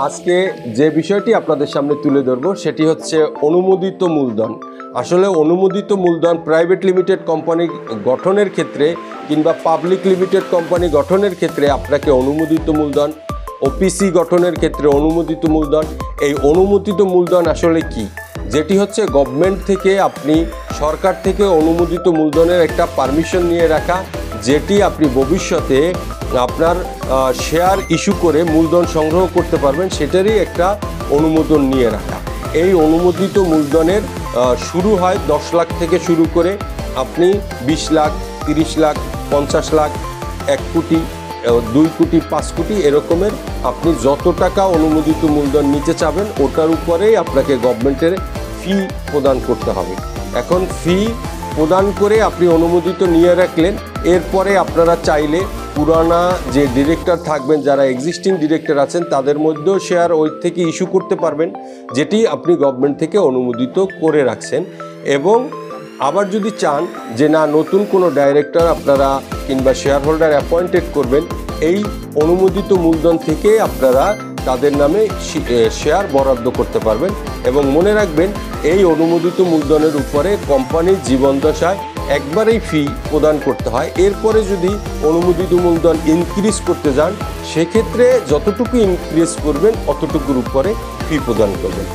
আজকে যে বিষয়টি আপনাদের সামনে তুলে ধরব সেটি হচ্ছে অনুমোদিত মূলধন। আসলে অনুমোদিত মূলধন প্রাইভেট লিমিটেড কোম্পানি গঠনের ক্ষেত্রে কিংবা পাবলিক লিমিটেড কোম্পানি গঠনের ক্ষেত্রে আপনাকে অনুমোদিত মূলধন, ওপিসি গঠনের ক্ষেত্রে অনুমোদিত মূলধন। এই অনুমোদিত মূলধন আসলে কি? যেটি হচ্ছে গভর্নমেন্ট থেকে আপনি সরকার থেকে অনুমোদিত মূলধনের একটা পারমিশন নিয়ে রাখা, যেটি আপনি ভবিষ্যতে আপনার শেয়ার ইস্যু করে মূলধন সংগ্রহ করতে পারবেন, সেটারই একটা অনুমোদন নিয়ে রাখা। এই অনুমোদিত মূলধনের শুরু হয় 10 লাখ থেকে শুরু করে আপনি 20 লাখ, 30 লাখ, 50 লাখ, 1 কোটি, 2 কোটি, 5 কোটি এরকমের আপনি যত টাকা অনুমোদিত মূলধন নিতে চাবেন ওটার উপরেই আপনাকে গভর্নমেন্টের ফি প্রদান করতে হবে। এখন ফি প্রদান করে আপনি অনুমোদিত নিয়ে রাখলেন, এরপরে আপনারা চাইলে পুরানা যে ডিরেক্টর থাকবেন, যারা এক্সিস্টিং ডিরেক্টর আছেন তাদের মধ্যেও শেয়ার ওই থেকে ইস্যু করতে পারবেন, যেটি আপনি গভর্নমেন্ট থেকে অনুমোদিত করে রাখছেন। এবং আবার যদি চান যে না, নতুন কোনো ডাইরেক্টর আপনারা কিংবা শেয়ার হোল্ডার অ্যাপয়েন্টেড করবেন, এই অনুমোদিত মূলধন থেকে আপনারা তাদের নামে শেয়ার বরাদ্দ করতে পারবেন। এবং মনে রাখবেন, এই অনুমোদিত মূলধনের উপরে কোম্পানির জীবনদশায় একবারেই ফি প্রদান করতে হয়। এরপরে যদি অনুমোদিত মূলধন ইনক্রিজ করতে যান, সেক্ষেত্রে যতটুকু ইনক্রিজ করবেন অতটুকুর উপরে ফি প্রদান করবেন।